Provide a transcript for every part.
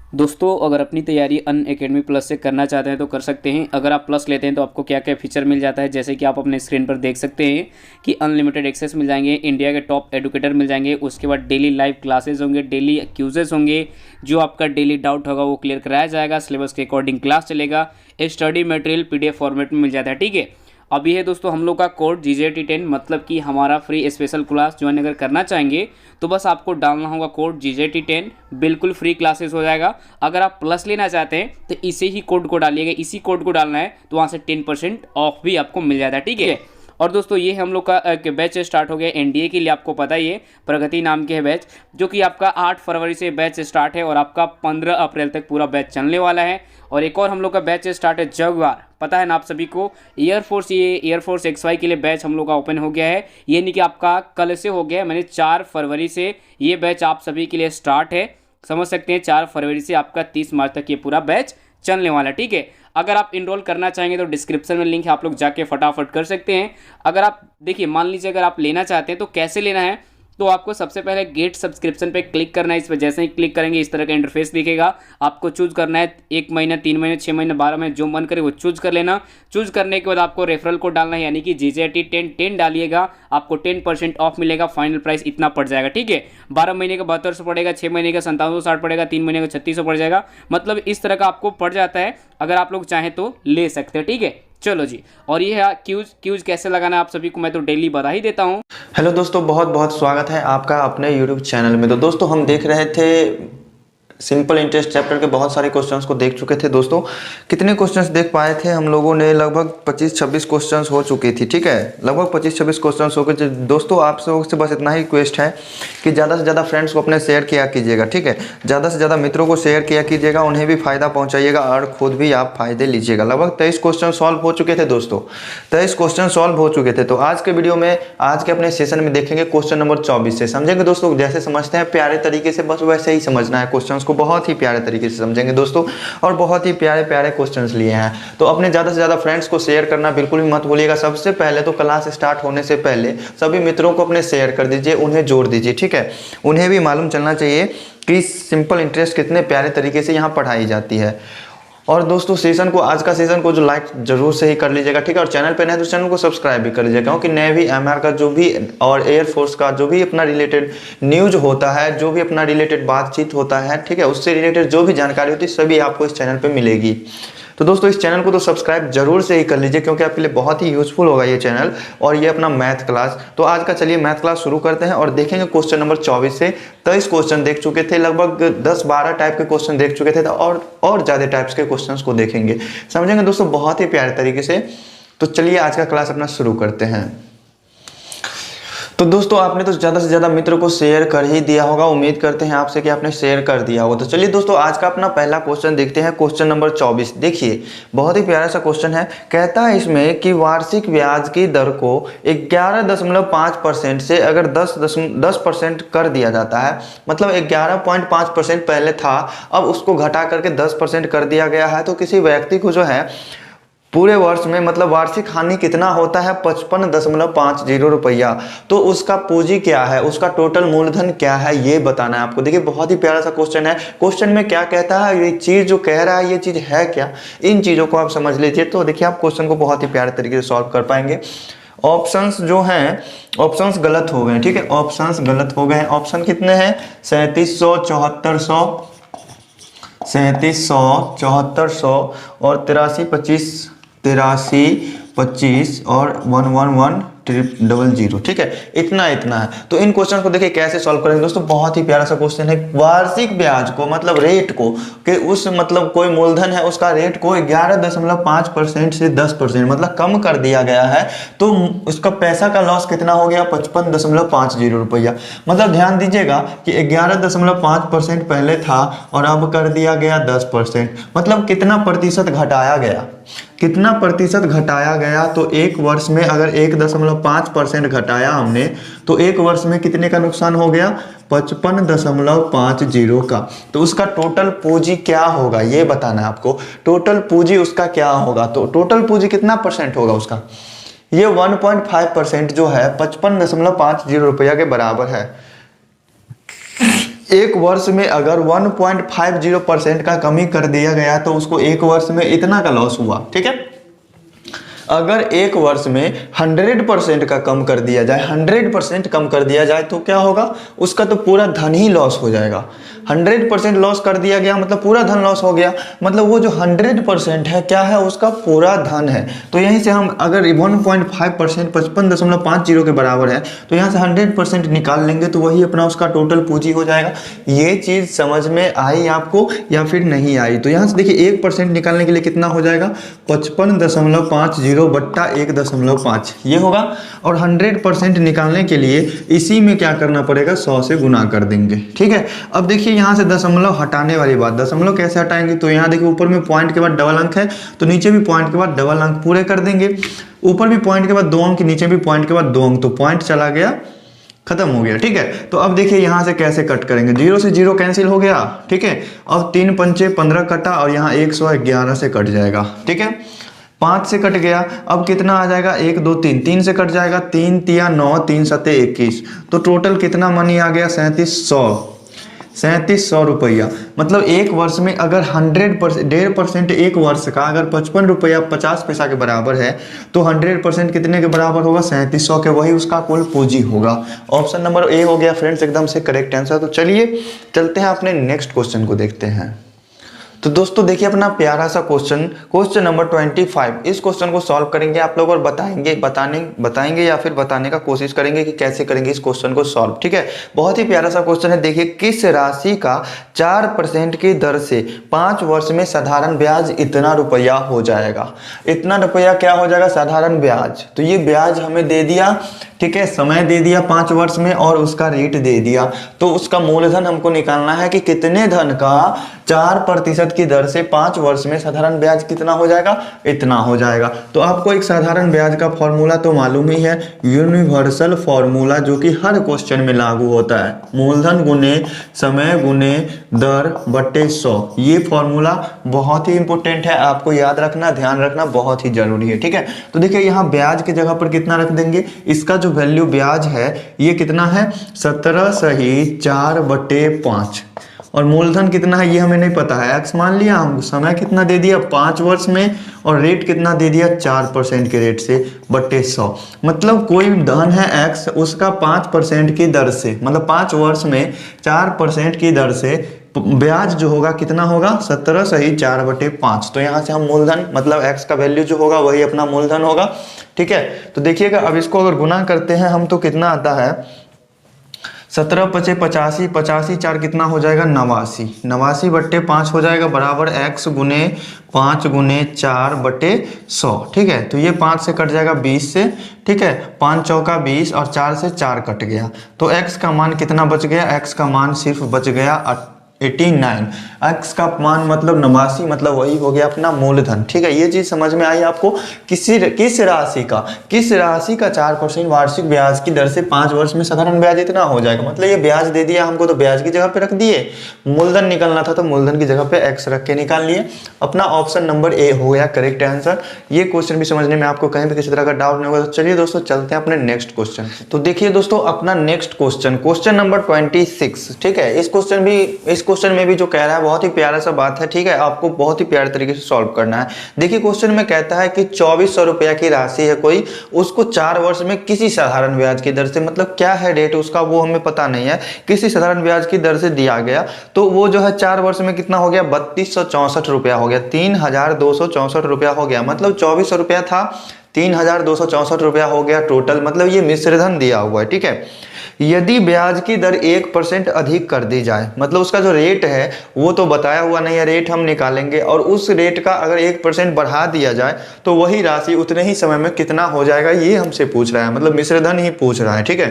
दोस्तों अगर अपनी तैयारी अनअकैडमी प्लस से करना चाहते हैं तो कर सकते हैं। अगर आप प्लस लेते हैं तो आपको क्या क्या फीचर मिल जाता है, जैसे कि आप अपने स्क्रीन पर देख सकते हैं कि अनलिमिटेड एक्सेस मिल जाएंगे, इंडिया के टॉप एडुकेटर मिल जाएंगे, उसके बाद डेली लाइव क्लासेस होंगे, डेली क्यूजेस होंगे, जो आपका डेली डाउट होगा वो क्लियर कराया जाएगा, सिलेबस के अकॉर्डिंग क्लास चलेगा, स्टडी मटेरियल पीडीएफ फॉर्मेट में मिल जाता है। ठीक है, अब ये है दोस्तों हम लोग का कोड GJT10, मतलब कि हमारा फ्री स्पेशल क्लास ज्वाइन अगर करना चाहेंगे तो बस आपको डालना होगा कोड GJT10, बिल्कुल फ्री क्लासेस हो जाएगा। अगर आप प्लस लेना चाहते हैं तो इसे ही कोड को डालिएगा, इसी कोड को डालना है तो वहाँ से 10% ऑफ भी आपको मिल जाता है। ठीक है, और दोस्तों ये हम लोग का एक बैच स्टार्ट हो गया एनडीए के लिए, आपको पता ही है प्रगति नाम के है बैच, जो कि आपका 8 फरवरी से बैच स्टार्ट है और आपका 15 अप्रैल तक पूरा बैच चलने वाला है। और एक और हम लोग का बैच स्टार्ट है जगुआर, पता है ना आप सभी को, एयरफोर्स, ये एयरफोर्स XY के लिए बैच हम लोग का ओपन हो गया है। ये नहीं कि आपका कल से हो गया है, मैंने 4 फरवरी से ये बैच आप सभी के लिए स्टार्ट है, समझ सकते हैं। 4 फरवरी से आपका 30 मार्च तक ये पूरा बैच चलने वाला है। ठीक है, अगर आप इनरोल करना चाहेंगे तो डिस्क्रिप्शन में लिंक है, आप लोग जाके फटाफट कर सकते हैं। अगर आप देखिए, मान लीजिए अगर आप लेना चाहते हैं तो कैसे लेना है, तो आपको सबसे पहले गेट सब्सक्रिप्शन पे क्लिक करना है। इस पर जैसे ही क्लिक करेंगे इस तरह का इंटरफेस दिखेगा, आपको चूज करना है 1 महीना, 3 महीने, 6 महीने, 12 महीने, जो मन करे वो चूज कर लेना। चूज करने के बाद आपको रेफरल कोड डालना है, यानी कि GJT10 डालिएगा, आपको 10% ऑफ मिलेगा, फाइनल प्राइस इतना पड़ जाएगा। ठीक है, 12 महीने का 7200 पड़ेगा, 6 महीने का 5760 पड़ेगा, 3 महीने का 3600 पड़ जाएगा, मतलब इस तरह का आपको पड़ जाता है। अगर आप लोग चाहें तो ले सकते हैं। ठीक है, चलो जी, और ये है क्यूज कैसे लगाना है आप सभी को मैं तो डेली बता ही देता हूँ। हेलो दोस्तों, बहुत बहुत स्वागत है आपका अपने YouTube चैनल में। तो दोस्तों हम देख रहे थे सिंपल इंटरेस्ट चैप्टर के बहुत सारे क्वेश्चंस को देख चुके थे। दोस्तों कितने क्वेश्चंस देख पाए थे हम लोगों ने? लगभग 25-26 क्वेश्चंस हो चुकी थी। ठीक है, लगभग 25-26 क्वेश्चंस हो गए। दोस्तों आप लोगों से बस इतना ही रिक्वेस्ट है कि ज़्यादा से ज़्यादा फ्रेंड्स को अपने शेयर किया कीजिएगा। ठीक है, ज़्यादा से ज़्यादा मित्रों को शेयर किया कीजिएगा, उन्हें भी फ़ायदा पहुँचाइएगा और खुद भी आप फायदे लीजिएगा। लगभग 23 क्वेश्चन सॉल्व हो चुके थे दोस्तों, 23 क्वेश्चन सॉल्व हो चुके थे। तो आज के वीडियो में, आज के अपने सेशन में देखेंगे क्वेश्चन नंबर 24 से। समझेंगे दोस्तों, जैसे समझते हैं प्यारे तरीके से, बस वैसे ही समझना है। क्वेश्चन को बहुत ही प्यारे तरीके से समझेंगे दोस्तों, और बहुत ही प्यारे प्यारे क्वेश्चंस लिए हैं। तो अपने ज़्यादा से ज़्यादा फ्रेंड्स को शेयर करना बिल्कुल भी मत भूलिएगा। सबसे पहले तो क्लास स्टार्ट होने से पहले सभी मित्रों को अपने शेयर कर दीजिए, उन्हें जोड़ दीजिए। ठीक है, उन्हें भी मालूम चलना चाहिए कि सिंपल इंटरेस्ट कितने प्यारे तरीके से यहाँ पढ़ाई जाती है। और दोस्तों सेशन को, आज का सेशन को जो लाइक जरूर से ही कर लीजिएगा। ठीक है, और चैनल पे नए तो चैनल को सब्सक्राइब भी कर लीजिएगा, क्योंकि नेवी, MR का जो भी और एयरफोर्स का जो भी अपना रिलेटेड न्यूज होता है, जो भी अपना रिलेटेड बातचीत होता है, ठीक है, उससे रिलेटेड जो भी जानकारी होती है सभी आपको इस चैनल पर मिलेगी। तो दोस्तों इस चैनल को तो सब्सक्राइब जरूर से ही कर लीजिए, क्योंकि आपके लिए बहुत ही यूजफुल होगा ये चैनल और ये अपना मैथ क्लास। तो आज का चलिए मैथ क्लास शुरू करते हैं और देखेंगे क्वेश्चन नंबर 24 से। 23 क्वेश्चन देख चुके थे, लगभग 10-12 टाइप के क्वेश्चन देख चुके थे, और ज़्यादा टाइप्स के क्वेश्चन को देखेंगे, समझेंगे दोस्तों बहुत ही प्यारे तरीके से। तो चलिए आज का क्लास अपना शुरू करते हैं। तो दोस्तों आपने तो ज़्यादा से ज़्यादा मित्रों को शेयर कर ही दिया होगा, उम्मीद करते हैं आपसे कि आपने शेयर कर दिया होगा। तो चलिए दोस्तों आज का अपना पहला क्वेश्चन देखते हैं, क्वेश्चन नंबर 24। देखिए बहुत ही प्यारा सा क्वेश्चन है। कहता है इसमें कि वार्षिक ब्याज की दर को 11.5% से अगर 10% कर दिया जाता है, मतलब 11.5% पहले था, अब उसको घटा करके 10% कर दिया गया है, तो किसी व्यक्ति को जो है पूरे वर्ष में, मतलब वार्षिक हानि कितना होता है? 55.50 रुपया। तो उसका पूंजी क्या है, उसका टोटल मूलधन क्या है, ये बताना है आपको। देखिए बहुत ही प्यारा सा क्वेश्चन है। क्वेश्चन में क्या कहता है, ये चीज जो कह रहा है ये चीज है क्या, इन चीजों को आप समझ लीजिए। तो देखिए आप क्वेश्चन को बहुत ही प्यारे तरीके से सॉल्व कर पाएंगे। ऑप्शंस जो हैं, ऑप्शंस गलत हो गए। ठीक है, ऑप्शंस गलत हो गए। ऑप्शन कितने हैं? 3700, 7400, 3700, 7400 और 8325 और 111000। ठीक है, इतना है। तो इन क्वेश्चन को देखिए कैसे सॉल्व करेंगे दोस्तों। बहुत ही प्यारा सा क्वेश्चन है। वार्षिक ब्याज को, मतलब रेट को, कि उस, मतलब कोई मूलधन है उसका रेट को 11.5% से 10%, मतलब कम कर दिया गया है, तो उसका पैसा का लॉस कितना हो गया? 55.50 रुपया। मतलब ध्यान दीजिएगा कि 11.5% पहले था और अब कर दिया गया 10%, मतलब कितना प्रतिशत घटाया गया, कितना प्रतिशत घटाया गया। तो एक वर्ष में अगर 1.5% घटाया हमने, तो एक वर्ष में कितने का नुकसान हो गया? 55.50 का। तो उसका टोटल पूंजी क्या होगा ये बताना है आपको। टोटल पूंजी उसका क्या होगा? तो टोटल पूंजी कितना परसेंट होगा उसका? ये 1.5% जो है 55.50 रुपया के बराबर है। एक वर्ष में अगर 1.50% का कमी कर दिया गया तो उसको एक वर्ष में इतना का लॉस हुआ, ठीक है। अगर एक वर्ष में 100% का कम कर दिया जाए, 100% कम कर दिया जाए तो क्या होगा, उसका तो पूरा धन ही लॉस हो जाएगा। 100% लॉस कर दिया गया मतलब पूरा धन लॉस हो गया, मतलब वो जो 100% है क्या है, उसका पूरा धन है। तो यहीं से हम अगर 1.5% 55.50 के बराबर है तो यहाँ से 100% निकाल लेंगे तो वही अपना उसका टोटल पूंजी हो जाएगा। ये चीज़ समझ में आई आपको या फिर नहीं आई? तो यहाँ से देखिए 1% निकालने के लिए कितना हो जाएगा, 55.50 बट्टा 1.5 ये होगा। और 100% निकालने के लिए इसी में क्या करना पड़ेगा, 100 से गुना कर देंगे, ठीक है। अब देखिए यहाँ से दशमलव हटाने वाली बात, दशमलव कैसे हटाएंगे, तो यहाँ देखिए ऊपर में पॉइंट के बाद डबल अंक है तो नीचे भी पॉइंट के बाद डबल अंक पूरे कर देंगे। ऊपर भी पॉइंट के बाद 2 अंक, नीचे भी पॉइंट के बाद 2 अंक, तो पॉइंट चला गया, खत्म हो गया, ठीक है। तो अब देखिए यहाँ से कैसे कट करेंगे, 0 से 0 कैंसिल हो गया, ठीक है। अब 3 पंचे 15 कटा और यहाँ 111 से कट जाएगा, ठीक है। 5 से कट गया, अब कितना आ जाएगा, 1 2 3, 3 से कट जाएगा, 3 तिया 9, 3 सते 21, तो टोटल कितना मनी आ गया, 3700 रुपया। मतलब एक वर्ष में अगर 100% एक वर्ष का अगर 55 रुपया 50 पैसा के बराबर है तो 100% कितने के बराबर होगा, 3700 के, वही उसका कुल पूंजी होगा। ऑप्शन नंबर ए हो गया फ्रेंड्स एकदम से करेक्ट आंसर। तो चलिए चलते हैं अपने नेक्स्ट क्वेश्चन को देखते हैं। तो दोस्तों देखिए अपना प्यारा सा क्वेश्चन नंबर 25, इस क्वेश्चन को सॉल्व करेंगे आप लोग और बताएंगे या फिर बताने का कोशिश करेंगे कि कैसे करेंगे इस क्वेश्चन को सॉल्व, ठीक है। बहुत ही प्यारा सा क्वेश्चन है। देखिए किस राशि का 4% की दर से 5 वर्ष में साधारण ब्याज इतना रुपया हो जाएगा। इतना रुपया क्या हो जाएगा, साधारण ब्याज। तो ये ब्याज हमें दे दिया, ठीक है, समय दे दिया 5 वर्ष में और उसका रेट दे दिया। तो उसका मूलधन हमको निकालना है कि कितने धन का 4% की दर से 5 वर्ष में साधारण ब्याज कितना हो जाएगा, इतना हो जाएगा। तो आपको एक साधारण ब्याज का फॉर्मूला तो मालूम ही है, यूनिवर्सल फॉर्मूला जो कि हर क्वेश्चन में लागू होता है, मूलधन गुने समय गुने दर बटे 100। ये फॉर्मूला बहुत ही इंपॉर्टेंट है, आपको याद रखना, ध्यान रखना बहुत ही जरूरी है, ठीक है। तो देखिए यहाँ ब्याज की जगह पर कितना रख देंगे, इसका जो वैल्यू ब्याज है ये कितना है, 17 सही 4/5 और मूलधन कितना है ये हमें नहीं पता है, एक्स मान लिया, हम समय कितना दे दिया 5 वर्ष में और रेट कितना दे दिया 4% के रेट से बटे 100। मतलब कोई धन है एक्स, उसका 5% की दर से, मतलब 5 वर्ष में 4% की दर से ब्याज जो होगा कितना होगा, 17 सही 4/5। तो यहाँ से हम मूलधन मतलब एक्स का वैल्यू जो होगा वही अपना मूलधन होगा, ठीक है। तो देखिएगा अब इसको अगर गुना करते हैं हम तो कितना आता है, 17 पचे 85, 85 4 कितना हो जाएगा 89, 89/5 हो जाएगा बराबर x गुने 5 गुने 4/100, ठीक है। तो ये 5 से कट जाएगा 20 से, ठीक है, 5 चौका 20 और 4 से 4 कट गया तो x का मान कितना बच गया, x का मान सिर्फ बच गया 89, x का मान मतलब 89, मतलब वही हो गया अपना मूलधन, ठीक है। ये चीज समझ में आई आपको, किस राशि का 4% वार्षिक ब्याज की दर से 5 वर्ष में साधारण ब्याज इतना हो जाएगा। मतलब ये ब्याज दे दिया हमको तो ब्याज की जगह पे रख दिए, मूलधन निकलना था तो मूलधन की जगह पे x रख के निकाल लिए। अपना ऑप्शन नंबर ए हो गया करेक्ट आंसर। ये क्वेश्चन भी समझने में आपको कहीं भी किसी तरह का डाउट नहीं होगा। तो चलिए दोस्तों चलते हैं अपने नेक्स्ट क्वेश्चन। तो देखिए दोस्तों अपना नेक्स्ट क्वेश्चन नंबर 26, ठीक है। इस क्वेश्चन में भी जो कह रहा है बहुत ही प्यारा सा बात है, ठीक है, आपको बहुत ही प्यारे तरीके से सॉल्व करना है। देखिए क्वेश्चन में कहता है कि 2400 रुपया की राशि है कोई, उसको 4 वर्ष में किसी साधारण ब्याज की दर से, मतलब क्या है रेट उसका वो हमें पता नहीं है, किसी साधारण ब्याज की दर से दिया गया। तो वो जो है 4 वर्ष में कितना हो गया, 3264 रुपया हो गया, 3264 रुपया हो गया। मतलब 2400 रुपया था, 3264 रुपया हो गया टोटल, मतलब ये मिश्रधन दिया हुआ है, ठीक है। यदि ब्याज की दर 1% अधिक कर दी जाए, मतलब उसका जो रेट है वो तो बताया हुआ नहीं है, रेट हम निकालेंगे, और उस रेट का अगर 1% बढ़ा दिया जाए तो वही राशि उतने ही समय में कितना हो जाएगा, ये हमसे पूछ रहा है, मतलब मिश्रधन ही पूछ रहा है, ठीक है।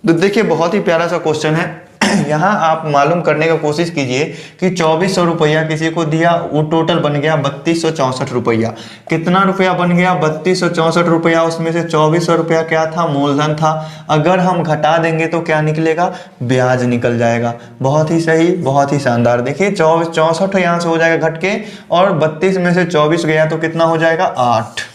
तो देखिए बहुत ही प्यारा सा क्वेश्चन है। यहाँ आप मालूम करने की कोशिश कीजिए कि 2400 रुपया किसी को दिया, वो टोटल बन गया 3264 रुपया। कितना रुपया बन गया, 3264 रुपया, उसमें से 2400 रुपया क्या था, मूलधन था। अगर हम घटा देंगे तो क्या निकलेगा, ब्याज निकल जाएगा। बहुत ही सही, बहुत ही शानदार। देखिए 64 यहाँ से हो जाएगा घट के, और 32 में से 24 गया तो कितना हो जाएगा 8।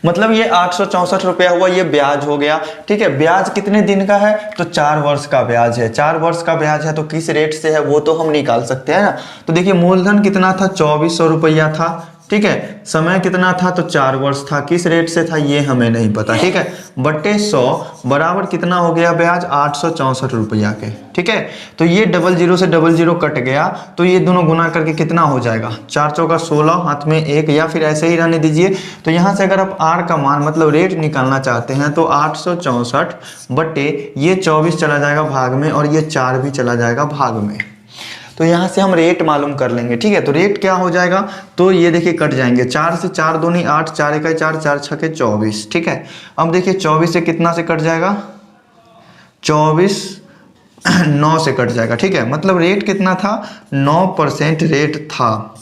मतलब ये 864 रुपया हुआ, ये ब्याज हो गया। ठीक है, ब्याज कितने दिन का है? तो 4 वर्ष का ब्याज है। 4 वर्ष का ब्याज है तो किस रेट से है वो तो हम निकाल सकते हैं ना। तो देखिए मूलधन कितना था? 2400 रुपया था। ठीक है, समय कितना था? तो 4 वर्ष था। किस रेट से था ये हमें नहीं पता। ठीक है, बटे 100 बराबर कितना हो गया ब्याज? 864 रुपया के। ठीक है, तो ये 00 से 00 कट गया तो ये दोनों गुना करके कितना हो जाएगा? 4 चौका 16, हाथ में 1, या फिर ऐसे ही रहने दीजिए। तो यहाँ से अगर आप आर का मान मतलब रेट निकालना चाहते हैं तो 864 बटे ये 24 चला जाएगा भाग में और ये 4 भी चला जाएगा भाग में। तो यहाँ से हम रेट मालूम कर लेंगे। ठीक है, तो रेट क्या हो जाएगा? तो ये देखिए कट जाएंगे। 4 से 4 दूनी 8, 4 एका 4, 4 छके 24। ठीक है, अब देखिए 24 से कितना से कट जाएगा? 24 9 से कट जाएगा। ठीक है, मतलब रेट कितना था? 9% रेट था।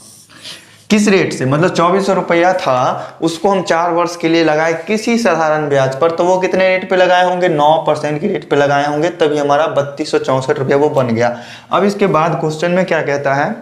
किस रेट से? मतलब 2400 रुपया था, उसको हम 4 वर्ष के लिए लगाए किसी साधारण ब्याज पर, तो वो कितने रेट पे लगाए होंगे? 9% के रेट पे लगाए होंगे, तभी हमारा 3264 रुपया वो बन गया। अब इसके बाद क्वेश्चन में क्या कहता है?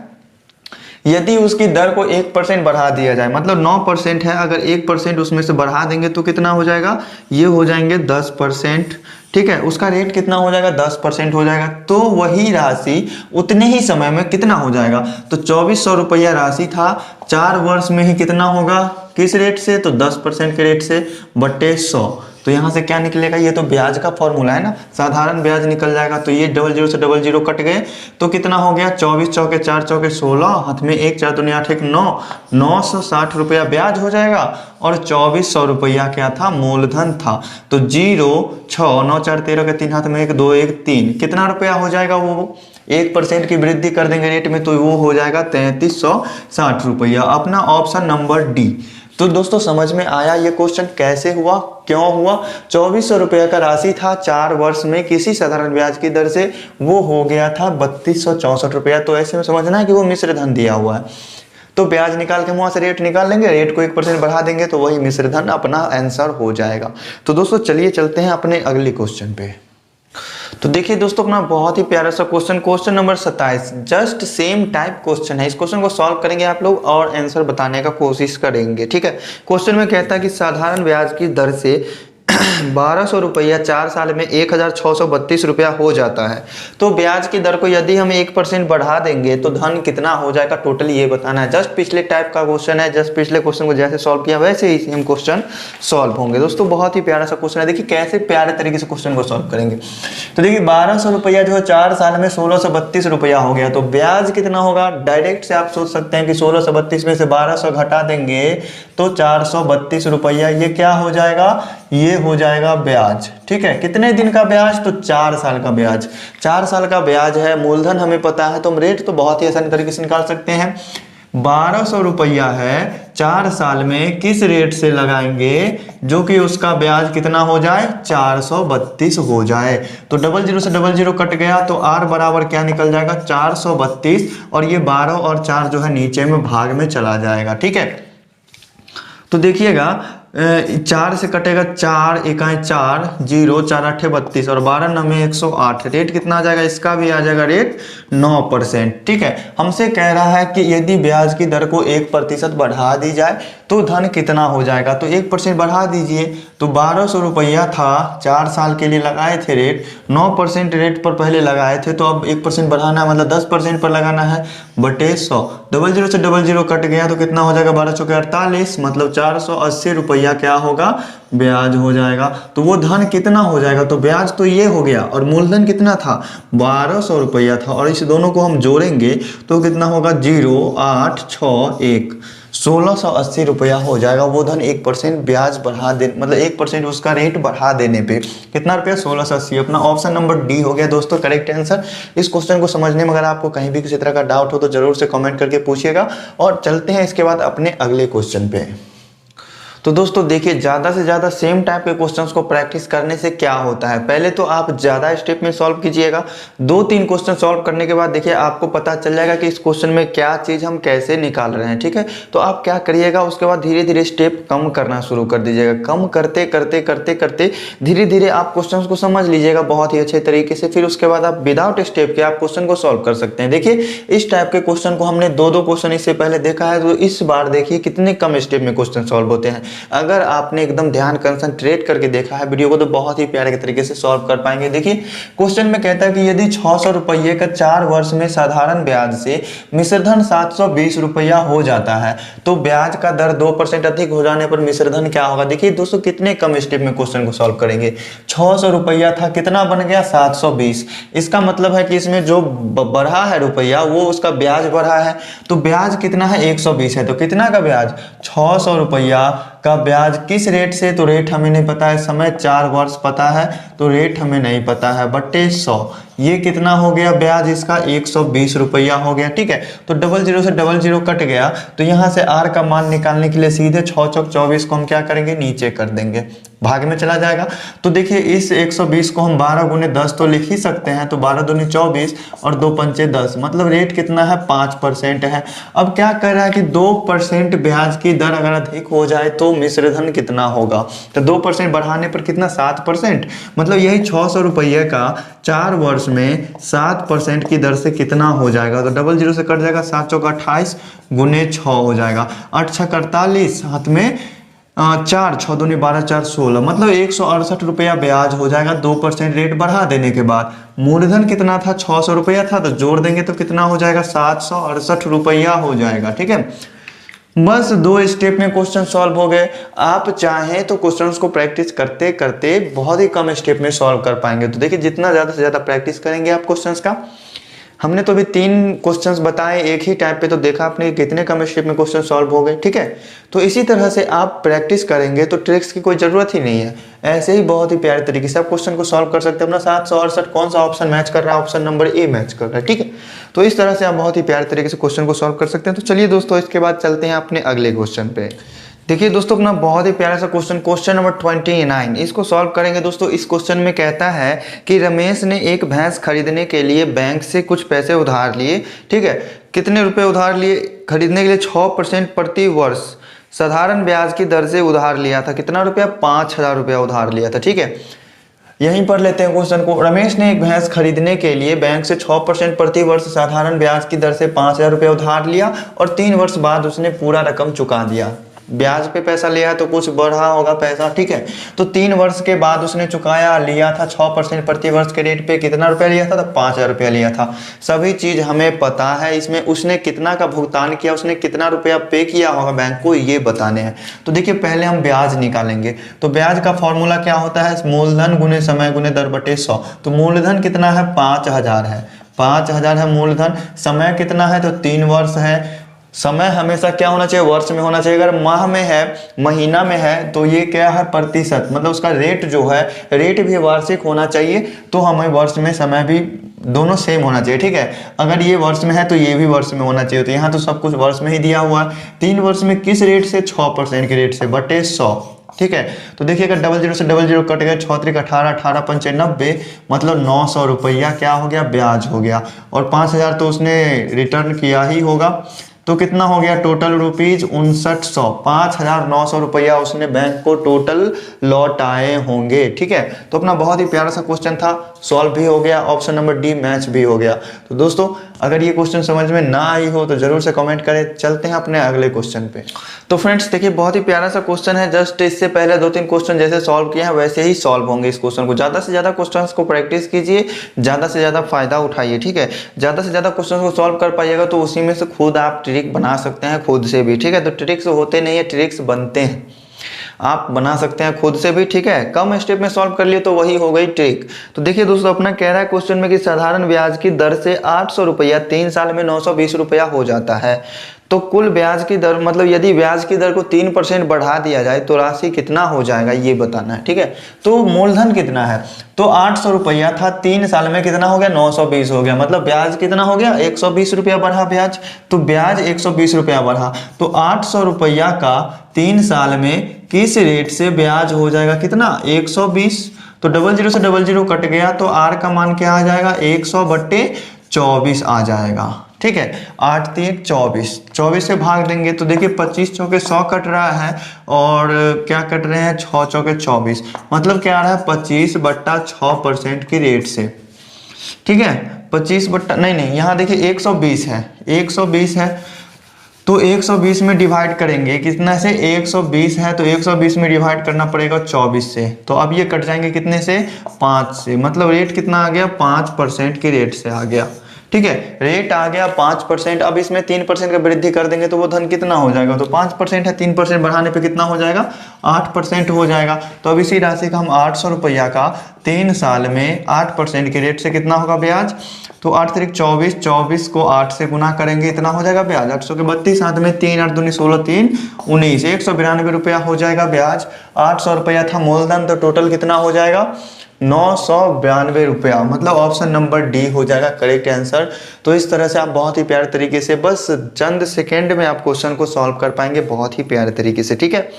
यदि उसकी दर को 1% बढ़ा दिया जाए, मतलब 9% है, अगर 1% उसमें से बढ़ा देंगे तो कितना हो जाएगा? ये हो जाएंगे 10%। ठीक है, उसका रेट कितना हो जाएगा? 10% हो जाएगा। तो वही राशि उतने ही समय में कितना हो जाएगा? तो 2400 रुपया राशि था, 4 वर्ष में ही कितना होगा? किस रेट से? तो 10% के रेट से बटे 100। तो यहाँ से क्या निकलेगा? ये तो ब्याज का फॉर्मूला है ना, साधारण ब्याज निकल जाएगा। तो ये 00 से 00 कट गए तो कितना हो गया? 24 चौके 4 चौके 16, हाथ में 1, 4 दूनी 8, 1 9, 960 रुपया ब्याज हो जाएगा और 2400 रुपया क्या था? मूलधन था। तो 0 6 9 4 13 के 3 हाथ में 1 2 1 3, कितना रुपया हो जाएगा? वो 1% की वृद्धि कर देंगे रेट में तो वो हो जाएगा 3360 रुपया। अपना ऑप्शन नंबर डी। तो दोस्तों समझ में आया ये क्वेश्चन कैसे हुआ, क्यों हुआ? 2400 रुपया का राशि था, 4 वर्ष में किसी साधारण ब्याज की दर से वो हो गया था 3264 रुपया। तो ऐसे में समझना है कि वो मिश्र धन दिया हुआ है, तो ब्याज निकाल के वहां से रेट निकाल लेंगे, रेट को 1% बढ़ा देंगे तो वही मिश्र धन अपना आंसर हो जाएगा। तो दोस्तों चलिए चलते हैं अपने अगले क्वेश्चन पे। तो देखिए दोस्तों अपना बहुत ही प्यारा सा question, question number 27, just same type question है। इस क्वेश्चन को सॉल्व करेंगे आप लोग और आंसर बताने का कोशिश करेंगे। ठीक है, क्वेश्चन में कहता है कि साधारण ब्याज की दर से 1200 रुपया 4 साल में 1632 रुपया हो जाता है। तो ब्याज की दर को यदि हम 1% बढ़ा देंगे तो धन कितना हो जाएगा टोटल, ये बताना है। जस्ट पिछले टाइप का क्वेश्चन है, जस्ट पिछले क्वेश्चन को जैसे सॉल्व किया वैसे ही सेम क्वेश्चन सॉल्व होंगे। दोस्तों बहुत ही प्यारा सा क्वेश्चन है, देखिए कैसे प्यारे तरीके से क्वेश्चन को सॉल्व करेंगे। तो देखिए 1200 रुपया जो है 4 साल में 1632 रुपया हो गया, तो ब्याज कितना होगा? डायरेक्ट से आप सोच सकते हैं कि 1632 में से 1200 घटा देंगे तो 432 रुपया, ये क्या हो जाएगा? ये हो जाएगा ब्याज। ठीक है, कितने दिन का ब्याज? तो 4 साल का ब्याज। 4 साल का ब्याज है, मूलधन हमें पता है तो हम रेट तो बहुत ही आसानी तरीके से निकाल सकते हैं। 1200 रुपया है, 4 साल में किस रेट से लगाएंगे जो कि उसका ब्याज कितना हो जाए? 432 हो जाए। तो 00 से 00 कट गया तो r बराबर क्या निकल जाएगा? 432, और ये 12 और 4 जो है नीचे में भाग में चला जाएगा। ठीक है, तो देखिएगा 4 से कटेगा 4 इकाई 4 0 4 8 32 और 12 9 108। रेट कितना आ जाएगा? इसका भी आ जाएगा रेट 9%। ठीक है, हमसे कह रहा है कि यदि ब्याज की दर को 1% बढ़ा दी जाए तो धन कितना हो जाएगा? तो 1% बढ़ा दीजिए। तो 1200 रुपया था, 4 साल के लिए लगाए थे रेट, 9% रेट पर पहले लगाए थे, तो अब 1% बढ़ाना है मतलब 10% पर लगाना है बटे 100। 00 से 00 कट गया तो कितना हो जाएगा? 12 चौके 48, मतलब 480 रुपया क्या होगा? ब्याज हो जाएगा। तो वो धन कितना हो जाएगा? तो ब्याज तो ये हो गया और मूलधन कितना था? 1200 रुपया था, और इस दोनों को हम जोड़ेंगे तो कितना होगा? 0 8 6 1, 1680 रुपया हो जाएगा। वो धन 1% ब्याज बढ़ा दे, मतलब 1% उसका रेट बढ़ा देने पे कितना रुपया? 1680। अपना ऑप्शन नंबर डी हो गया दोस्तों करेक्ट आंसर। इस क्वेश्चन को समझने में अगर आपको कहीं भी किसी तरह का डाउट हो तो जरूर से कमेंट करके पूछिएगा। और चलते हैं इसके बाद अपने अगले क्वेश्चन पे। तो दोस्तों देखिए ज़्यादा से ज़्यादा सेम टाइप के क्वेश्चंस को प्रैक्टिस करने से क्या होता है, पहले तो आप ज़्यादा स्टेप में सॉल्व कीजिएगा। 2-3 क्वेश्चन सॉल्व करने के बाद देखिए आपको पता चल जाएगा कि इस क्वेश्चन में क्या चीज़ हम कैसे निकाल रहे हैं। ठीक है, तो आप क्या करिएगा, उसके बाद धीरे धीरे स्टेप कम करना शुरू कर दीजिएगा। कम करते करते करते करते धीरे धीरे आप क्वेश्चन को समझ लीजिएगा बहुत ही अच्छे तरीके से। फिर उसके बाद आप विदाउट स्टेप के आप क्वेश्चन को सॉल्व कर सकते हैं। देखिए इस टाइप के क्वेश्चन को हमने 2-2 क्वेश्चन इससे पहले देखा है, तो इस बार देखिए कितने कम स्टेप में क्वेश्चन सॉल्व होते हैं। अगर आपने एकदम ध्यान कंसंट्रेट करके देखा है वीडियो को तो बहुत ही प्यारे तरीके से सॉल्व कर पाएंगे। देखिए क्वेश्चन में कहता है कि यदि 600 रुपये का 4 वर्ष में साधारण ब्याज से मिश्रधन 720 रुपया हो जाता है तो ब्याज का दर 2% अधिक हो जाने पर मिश्रधन क्या होगा। देखिए दोस्तों कितने कम स्टेप में क्वेश्चन को सॉल्व करेंगे। 600 रुपया था, कितना बन गया 720। इसका मतलब है कि इसमें जो बढ़ा है रुपया वो उसका ब्याज बढ़ा है, तो ब्याज कितना है 120 है, तो कितना का ब्याज 600 रुपया का ब्याज किस रेट से, तो रेट हमें नहीं पता है, समय 4 वर्ष पता है तो रेट हमें नहीं पता है, बटे 100 ये कितना हो गया ब्याज इसका 120 रुपया हो गया। ठीक है, तो 00 से 00 कट गया, तो यहाँ से आर का मान निकालने के लिए सीधे 6 चौक 24 को हम क्या करेंगे नीचे कर देंगे, भाग में चला जाएगा। तो देखिए इस 120 को हम 12 गुने 10 तो लिख ही सकते हैं, तो 12 दूनी 24 और 2 पंचे 10, मतलब रेट कितना है 5% है। अब क्या कह रहा है कि 2% ब्याज की दर अगर अधिक हो जाए तो मिश्रधन कितना होगा, तो 2% बढ़ाने पर कितना 7%, मतलब यही 600 रुपये का 4 वर्ष में 7% की दर से कितना हो जाएगा, तो 00 से कट जाएगा, 7 चौक 28 गुने 6 हो जाएगा, 8 छक 48, हाथ में 4, 6 दूनी 12, 4 16, मतलब 168 रुपया ब्याज हो जाएगा 2% रेट बढ़ा देने के बाद। मूलधन कितना था 600 रुपया था, तो जोड़ देंगे तो कितना हो जाएगा 768 रुपया हो जाएगा। ठीक है, बस 2 स्टेप में क्वेश्चन सॉल्व हो गए। आप चाहें तो क्वेश्चंस को प्रैक्टिस करते करते बहुत ही कम स्टेप में सॉल्व कर पाएंगे। तो देखिए जितना ज़्यादा से ज़्यादा प्रैक्टिस करेंगे आप क्वेश्चंस का, हमने तो अभी 3 क्वेश्चंस बताए एक ही टाइप पे, तो देखा आपने कितने कम स्टेप में क्वेश्चन सॉल्व हो गए। ठीक है, तो इसी तरह से आप प्रैक्टिस करेंगे तो ट्रिक्स की कोई ज़रूरत ही नहीं है, ऐसे ही बहुत ही प्यारे तरीके से आप क्वेश्चन को सॉल्व कर सकते हैं। अपना 768 कौन सा ऑप्शन मैच कर रहा है, ऑप्शन नंबर ए मैच कर रहा है। ठीक है, तो इस तरह से आप बहुत ही प्यारे तरीके से क्वेश्चन को सॉल्व कर सकते हैं। तो चलिए दोस्तों इसके बाद चलते हैं अपने अगले क्वेश्चन पे। देखिए दोस्तों अपना बहुत ही प्यारा सा क्वेश्चन नंबर 29 इसको सॉल्व करेंगे। दोस्तों इस क्वेश्चन में कहता है कि रमेश ने एक भैंस खरीदने के लिए बैंक से कुछ पैसे उधार लिए। ठीक है, कितने रुपए उधार लिए, खरीदने के लिए 6% प्रति वर्ष साधारण ब्याज की दर से उधार लिया था। कितना रुपया 5000 रुपया उधार लिया था। ठीक है, यहीं पर लेते हैं क्वेश्चन को। रमेश ने एक भैंस खरीदने के लिए बैंक से 6% प्रति वर्ष साधारण ब्याज की दर से 5000 रुपया उधार लिया और 3 वर्ष बाद उसने पूरा रकम चुका दिया। ब्याज पे पैसा लिया है तो कुछ बढ़ा होगा पैसा। ठीक है, तो 3 वर्ष के बाद उसने चुकाया, लिया था 6% प्रति वर्ष के रेट पे, कितना रुपया लिया था, तो 5000 रुपया लिया था। सभी चीज हमें पता है, इसमें उसने कितना का भुगतान किया, उसने कितना रुपया पे किया होगा बैंक को, ये बताने हैं। तो देखिए पहले हम ब्याज निकालेंगे, तो ब्याज का फॉर्मूला क्या होता है, मूलधन गुने समय गुने दर बटे 100। तो मूलधन कितना है 5000 है, 5000 है मूलधन। समय कितना है, तो 3 वर्ष है। समय हमेशा क्या होना चाहिए, वर्ष में होना चाहिए। अगर माह में है, महीना में है, तो ये क्या है प्रतिशत, मतलब उसका रेट जो है, रेट भी वार्षिक होना चाहिए। तो हमें वर्ष में समय भी दोनों सेम होना चाहिए। ठीक है, अगर ये वर्ष में है तो ये भी वर्ष में होना चाहिए। तो यहाँ तो सब कुछ वर्ष में ही दिया हुआ है। 3 वर्ष में किस रेट से, 6% के रेट से, बटे 100। ठीक है, तो देखिए अगर 00 से 00 कट गए, 6 3 18, 18 पंचे 90, मतलब 900 रुपया क्या हो गया, ब्याज हो गया। और 5000 तो उसने रिटर्न किया ही होगा, तो कितना हो गया टोटल रुपीज 5900। 5900 रुपया उसने बैंक को टोटल लौटाए होंगे। ठीक है, तो अपना बहुत ही प्यारा सा क्वेश्चन था, सॉल्व भी हो गया, ऑप्शन नंबर डी मैच भी हो गया। तो दोस्तों अगर ये क्वेश्चन समझ में ना आई हो तो जरूर से कमेंट करें। चलते हैं अपने अगले क्वेश्चन पे। तो फ्रेंड्स देखिए बहुत ही प्यारा सा क्वेश्चन है, जस्ट इससे पहले 2-3 क्वेश्चन जैसे सॉल्व किए हैं वैसे ही सॉल्व होंगे इस क्वेश्चन को। ज़्यादा से ज़्यादा क्वेश्चन को प्रैक्टिस कीजिए, ज़्यादा से ज़्यादा फायदा उठाइए। ठीक है, ज़्यादा से ज़्यादा क्वेश्चन को सॉल्व कर पाइएगा तो उसी में से खुद आप ट्रिक बना सकते हैं खुद से भी। ठीक है, तो ट्रिक्स होते नहीं है, ट्रिक्स बनते हैं, आप बना सकते हैं खुद से भी। ठीक है, कम स्टेप में सॉल्व कर लिए तो वही हो गई ट्रिक। तो देखिए दोस्तों अपना कह रहा है क्वेश्चन में कि साधारण ब्याज की दर से 800 रुपया 3 साल में 920 रुपया हो जाता है, तो कुल ब्याज की दर, मतलब यदि ब्याज की दर को 3% बढ़ा दिया जाए तो राशि कितना हो जाएगा ये बताना है। ठीक है, तो मूलधन कितना है, तो 800 रुपया था, 3 साल में कितना हो गया 920 हो गया, मतलब ब्याज कितना हो गया 120 रुपया बढ़ा ब्याज, तो ब्याज 120 रुपया बढ़ा। तो 800 रुपया का 3 साल में किस रेट से ब्याज हो जाएगा, कितना 120। तो 00 से 00 कट गया, तो आर का मान क्या आ जाएगा 100/24 आ जाएगा। ठीक है, 8 3 24, 24 से भाग देंगे तो देखिए 25 चौके 100 कट रहा है और क्या कट रहे हैं 6 चौके 24, मतलब क्या आ रहा है 25/6% की रेट से। ठीक है, 25 बट्टा नहीं यहाँ देखिए 120 है, 120 है तो 120 में डिवाइड करेंगे कितना से, 120 है तो 120 में डिवाइड करना पड़ेगा 24 से। तो अब ये कट जाएंगे कितने से, 5 से। मतलब रेट कितना आ गया, 5% के रेट से आ गया। ठीक है, रेट आ गया 5%। अब इसमें 3% का वृद्धि कर देंगे तो वो धन कितना हो जाएगा, तो 5% है, 3% बढ़ाने पे कितना हो जाएगा, 8% हो जाएगा। तो अब इसी राशि का हम 800 रुपया का 3 साल में 8% के रेट से कितना होगा ब्याज, तो 8 3 24, 24 को 8 से गुना करेंगे, इतना हो जाएगा ब्याज 800 के 32, हाथ में 3 8 दूनी 16, 3 19, 192 रुपया हो जाएगा ब्याज। 800 रुपया था मूलधन, तो टोटल कितना हो जाएगा, 992 रुपया। मतलब ऑप्शन नंबर डी हो जाएगा करेक्ट आंसर। तो इस तरह से आप बहुत ही प्यारे तरीके से बस चंद सेकेंड में आप क्वेश्चन को सॉल्व कर पाएंगे, बहुत ही प्यारे तरीके से। ठीक है,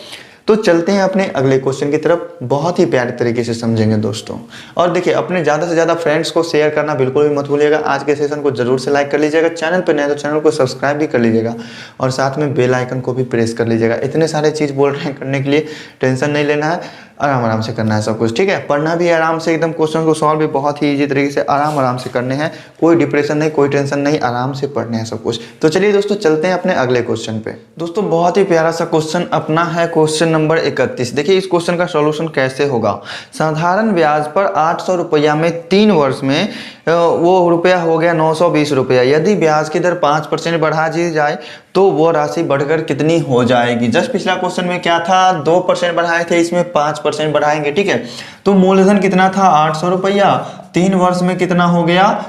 तो चलते हैं अपने अगले क्वेश्चन की तरफ, बहुत ही प्यारे तरीके से समझेंगे दोस्तों। और देखिए, अपने ज़्यादा से ज़्यादा फ्रेंड्स को शेयर करना बिल्कुल भी मत भूलिएगा। आज के सेशन को जरूर से लाइक कर लीजिएगा, चैनल पर नए तो चैनल को सब्सक्राइब भी कर लीजिएगा और साथ में बेल आइकन को भी प्रेस कर लीजिएगा। इतने सारे चीज़ बोल रहे हैं करने के लिए, टेंशन नहीं लेना है, आराम आराम से करना है सब कुछ। ठीक है, पढ़ना भी आराम से, एकदम क्वेश्चन को सॉल्व भी बहुत ही इजी तरीके से आराम आराम से करने हैं, कोई डिप्रेशन नहीं, कोई टेंशन नहीं, आराम से पढ़ने हैं सब कुछ। तो चलिए दोस्तों, चलते हैं अपने अगले क्वेश्चन पे। दोस्तों बहुत ही प्यारा सा क्वेश्चन अपना है, क्वेश्चन नंबर 31। देखिए इस क्वेश्चन का सॉल्यूशन कैसे होगा। साधारण ब्याज पर 800 रुपया में 3 वर्ष में वो रुपया हो गया 920 रुपया। यदि ब्याज की दर 5% बढ़ा दी जाए तो वो राशि बढ़कर कितनी हो जाएगी। जस्ट पिछला क्वेश्चन में क्या था, 2% बढ़ाए थे, इसमें 5% बढ़ाएंगे। ठीक है, तो मूलधन कितना था, 800 रुपया, 3 वर्ष में कितना हो गया,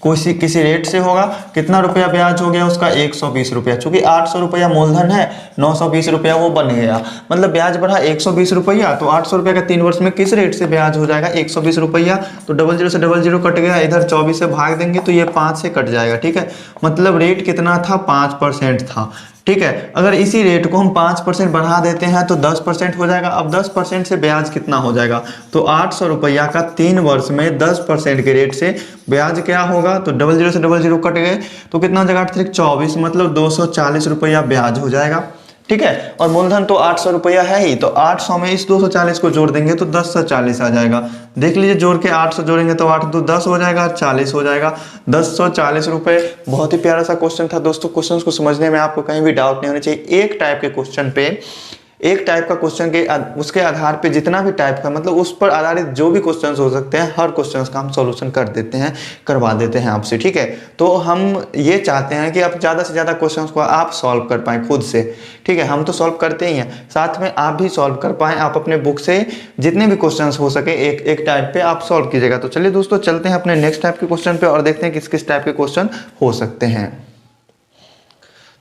किसी रेट से होगा, कितना रुपया ब्याज हो गया उसका, 120 रुपया। चूंकि 800 रुपया मूलधन है, 920 रुपया वो बन गया, मतलब ब्याज बढ़ा 120 रुपया। तो 800 रुपया का 3 वर्ष में किस रेट से ब्याज हो जाएगा, 120 रुपया। तो 00 से 00 कट गया, इधर 24 से भाग देंगे तो ये 5 से कट जाएगा। ठीक है, मतलब रेट कितना था, 5% था। ठीक है, अगर इसी रेट को हम 5% बढ़ा देते हैं तो 10% हो जाएगा। अब 10% से ब्याज कितना हो जाएगा, तो 800 रुपया का 3 वर्ष में 10% के रेट से ब्याज क्या होगा, तो 00 से 00 कट गए तो कितना हो जाएगा, 8 3 24, मतलब 240 रुपया ब्याज हो जाएगा। ठीक है, और मूलधन तो 800 रुपया है ही, तो 800 में इस 240 को जोड़ देंगे तो 1040 आ जाएगा। देख लीजिए, जोड़ के 800 जोड़ेंगे तो 8 2 10 हो जाएगा, 40 हो जाएगा, 1040 रुपये। बहुत ही प्यारा सा क्वेश्चन था दोस्तों। क्वेश्चन को समझने में आपको कहीं भी डाउट नहीं होना चाहिए। एक टाइप के क्वेश्चन पे, एक टाइप का क्वेश्चन के उसके आधार पे जितना भी टाइप का, मतलब उस पर आधारित जो भी क्वेश्चंस हो सकते हैं, हर क्वेश्चंस का हम सॉल्यूशन कर देते हैं, करवा देते हैं आपसे। ठीक है, तो हम ये चाहते हैं कि आप ज़्यादा से ज़्यादा क्वेश्चंस को आप सॉल्व कर पाएँ खुद से। ठीक है, हम तो सॉल्व करते ही हैं, साथ में आप भी सॉल्व कर पाएँ। आप अपने बुक से जितने भी क्वेश्चन हो सके एक टाइप पे आप सॉल्व कीजिएगा। तो चलिए दोस्तों, चलते हैं अपने नेक्स्ट टाइप के क्वेश्चन पे और देखते हैं किस किस टाइप के क्वेश्चन हो सकते हैं।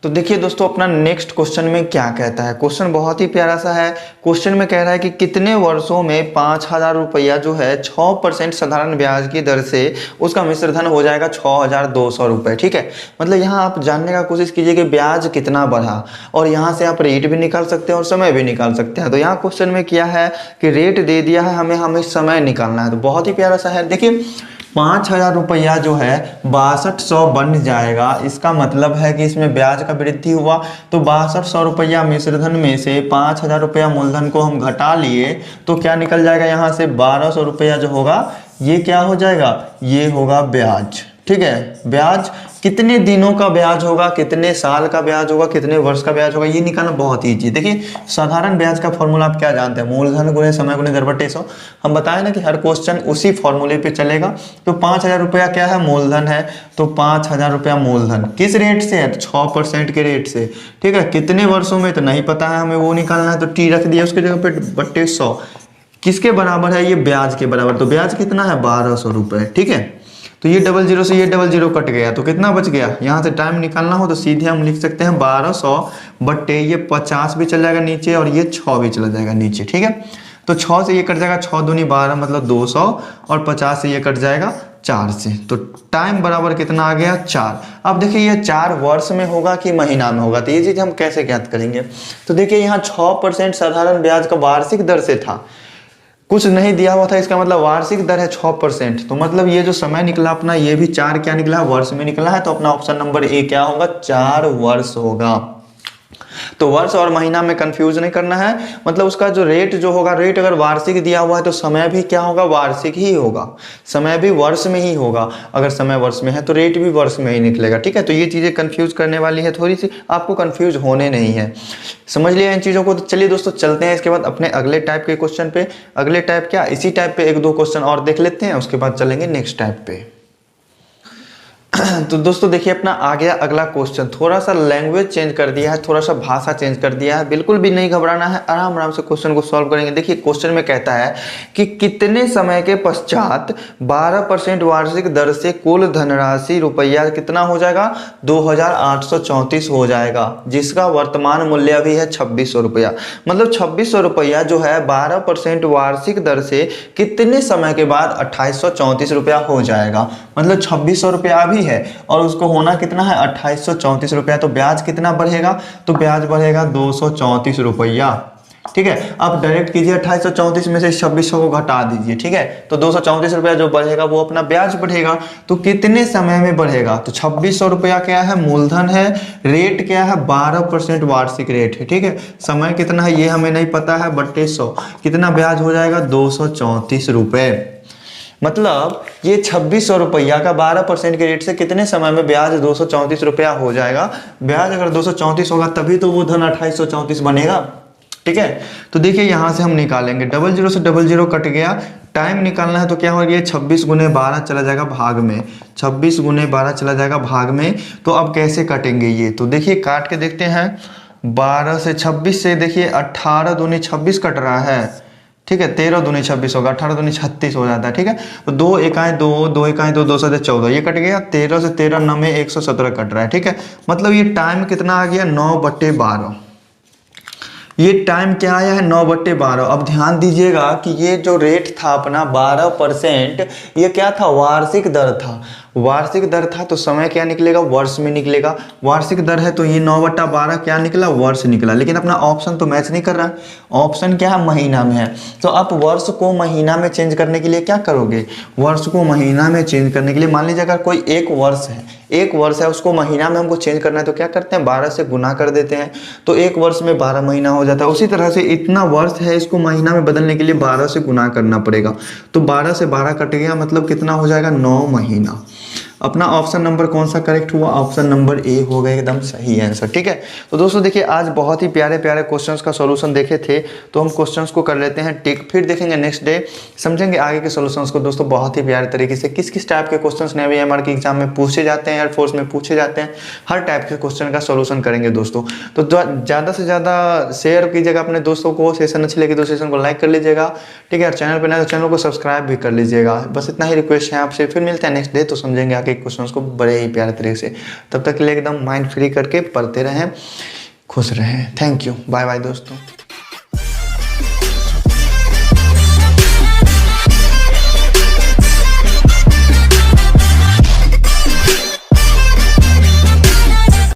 तो देखिए दोस्तों, अपना नेक्स्ट क्वेश्चन में क्या कहता है। क्वेश्चन बहुत ही प्यारा सा है। क्वेश्चन में कह रहा है कि कितने वर्षों में 5000 रुपया जो है 6% साधारण ब्याज की दर से उसका मिश्र धन हो जाएगा 6200 रुपये। ठीक है, मतलब यहाँ आप जानने का कोशिश कीजिए कि ब्याज कितना बढ़ा, और यहाँ से आप रेट भी निकाल सकते हैं और समय भी निकाल सकते हैं। तो यहाँ क्वेश्चन में क्या है कि रेट दे दिया है, हमें समय निकालना है। तो बहुत ही प्यारा सा है। देखिए 5000 रुपया जो है 6200 बन जाएगा। इसका मतलब है कि इसमें ब्याज का वृद्धि हुआ, तो 6200 रुपया मिश्रधन में से 5000 रुपया मूलधन को हम घटा लिए तो क्या निकल जाएगा, यहाँ से 1200 रुपया जो होगा ये क्या हो जाएगा, ये होगा ब्याज। ठीक है, ब्याज कितने दिनों का ब्याज होगा, कितने साल का ब्याज होगा, कितने वर्ष का ब्याज होगा, ये निकालना बहुत ईजी। देखिए साधारण ब्याज का फॉर्मूला आप क्या जानते हैं, मूलधन गुणे समय गुणे दर बटे 100। हम बताए ना कि हर क्वेश्चन उसी फॉर्मूले पे चलेगा। तो 5000 रुपया क्या है, मूलधन है, तो 5000 रुपया मूलधन किस रेट से है, 6% के रेट से। ठीक है, कितने वर्षों में तो नहीं पता है, हमें वो निकालना है, तो टी रख दिया उसके जगह पे बटे 100। किसके बराबर है, ये ब्याज के बराबर। तो ब्याज कितना है, 1200 रुपये। ठीक है, तो ये 00 से ये 00 कट गया तो कितना बच गया, यहाँ से टाइम निकालना हो तो सीधे हम लिख सकते हैं 1200 बट्टे ये 50 भी चल जाएगा नीचे और ये 6 भी चला जाएगा नीचे। ठीक है, तो 6 से ये कट जाएगा, 6 दूनी 12 मतलब 200, और 50 से ये कट जाएगा 4 से। तो टाइम बराबर कितना आ गया, 4। अब देखिए ये 4 वर्ष में होगा कि महीना में होगा, तो ये चीज़ हम कैसे ज्ञात करेंगे। तो देखिए यहाँ 6% साधारण ब्याज का वार्षिक दर से था, कुछ नहीं दिया हुआ था, इसका मतलब वार्षिक दर है 6%। तो मतलब ये जो समय निकला अपना, ये भी 4 क्या निकला है, वर्ष में निकला है। तो अपना ऑप्शन नंबर ए क्या होगा, 4 वर्ष होगा। तो वर्ष और महीना में कंफ्यूज नहीं करना है। मतलब उसका जो रेट जो होगा, रेट अगर वार्षिक दिया हुआ है तो समय भी क्या होगा, वार्षिक ही होगा, समय भी वर्ष में ही होगा। अगर समय वर्ष में है तो रेट भी वर्ष में ही निकलेगा। ठीक है, तो ये चीज़ें कंफ्यूज करने वाली है थोड़ी सी, आपको कंफ्यूज होने नहीं है। समझ लिया इन चीज़ों को। तो चलिए दोस्तों चलते हैं इसके बाद अपने अगले टाइप के क्वेश्चन पे। अगले टाइप क्या, इसी टाइप पे एक दो क्वेश्चन और देख लेते हैं, उसके बाद चलेंगे नेक्स्ट टाइप पे। तो दोस्तों देखिए अपना आ गया अगला क्वेश्चन। थोड़ा सा लैंग्वेज चेंज कर दिया है, थोड़ा सा भाषा चेंज कर दिया है, बिल्कुल भी नहीं घबराना है, आराम आराम से क्वेश्चन को सॉल्व करेंगे। देखिए क्वेश्चन में कहता है कि कितने समय के पश्चात 12% वार्षिक दर से कुल धनराशि रुपया कितना हो जाएगा, 2834 हो जाएगा, जिसका वर्तमान मूल्य भी है 2600 रुपया। मतलब 2600 रुपया जो है 12% वार्षिक दर से कितने समय के बाद 2834 रुपया हो जाएगा। मतलब 2600 रुपया भी है और उसको होना कितना है, 2834 रुपया। तो ब्याज कितना बढ़ेगा, तो ब्याज बढ़ेगा 234 रुपया। ठीक है, आप डायरेक्ट कीजिए 2834 में से 2600 को घटा दीजिए। ठीक है, तो 234 रुपया जो बढ़ेगा वो अपना ब्याज बढ़ेगा। तो कितने समय में बढ़ेगा, तो 2600 रुपया क्या है, मूलधन है, रेट क्या है 12% वार्षिक रेट है। ठीक है, समय कितना है ये हमें नहीं पता है, बटे 100, कितना ब्याज हो जाएगा 234 रुपये। मतलब ये 2600 रुपया का 12% के रेट से कितने समय में ब्याज 234 रुपया हो जाएगा। ब्याज अगर 234 होगा तभी तो वो धन 2834 बनेगा। ठीक है, तो देखिए यहाँ से हम निकालेंगे, 00 से 00 कट गया, टाइम निकालना है तो क्या होगा, ये 26 गुने 12 चला जाएगा भाग में, 26 गुने 12 चला जाएगा भाग में। तो अब कैसे कटेंगे ये, तो देखिए काट के देखते हैं। 12 से 26 से देखिए 18 दूनी 26 कट रहा है। ठीक है, 13 दूनी 26 होगा, 18 दूनी 36 हो जाता है। ठीक है, तो 2 एकाएं 2, 2 एकाएं 2, 2 से 14, ये कट गया। 13 से 13 9 में 117 कट रहा है। ठीक है, मतलब ये टाइम कितना आ गया, 9/12। ये टाइम क्या आया है, 9/12। अब ध्यान दीजिएगा कि ये जो रेट था अपना 12%, ये क्या था, वार्षिक दर था। वार्षिक दर था तो समय क्या निकलेगा, वर्ष में निकलेगा। वार्षिक दर है तो ये 9/12 क्या निकला, वर्ष निकला। लेकिन अपना ऑप्शन तो मैच नहीं कर रहा है, ऑप्शन क्या है, महीना में है। तो आप वर्ष को महीना में चेंज करने के लिए क्या करोगे, वर्ष को महीना में चेंज करने के लिए मान लीजिए अगर कोई एक वर्ष है, एक वर्ष है, उसको महीना में हमको चेंज करना है तो क्या करते हैं, 12 से गुना कर देते हैं, तो एक वर्ष में 12 महीना हो जाता है। उसी तरह से इतना वर्ष है, इसको महीना में बदलने के लिए 12 से गुना करना पड़ेगा। तो 12 से 12 कट गया, मतलब कितना हो जाएगा, 9 महीना। अपना ऑप्शन नंबर कौन सा करेक्ट हुआ, ऑप्शन नंबर ए हो गया एकदम सही आंसर। ठीक है, तो दोस्तों देखिए आज बहुत ही प्यारे प्यारे क्वेश्चंस का सॉल्यूशन देखे थे, तो हम क्वेश्चंस को कर लेते हैं टिक, फिर देखेंगे नेक्स्ट डे, समझेंगे आगे के सॉल्यूशंस को। दोस्तों बहुत ही प्यारे तरीके से किस किस टाइप के क्वेश्चंस ने एमआर के एग्जाम में पूछे जाते हैं, एयरफोर्स में पूछे जाते हैं, हर टाइप के क्वेश्चन का सॉल्यूशन करेंगे दोस्तों। तो ज़्यादा से ज़्यादा शेयर कीजिएगा अपने दोस्तों को, सेशन अच्छी लगी तो सेशन को लाइक कर लीजिएगा। ठीक है, और चैनल पर नए तो चैनल को सब्सक्राइब भी कर लीजिएगा। बस इतना ही रिक्वेस्ट है आपसे, फिर मिलते हैं नेक्स्ट डे, तो समझेंगे आगे क्वेश्चंस को बड़े ही प्यारे तरीके से। तब तक के लिए एकदम माइंड फ्री करके पढ़ते रहें, खुश रहें। थैंक यू, बाय बाय दोस्तों।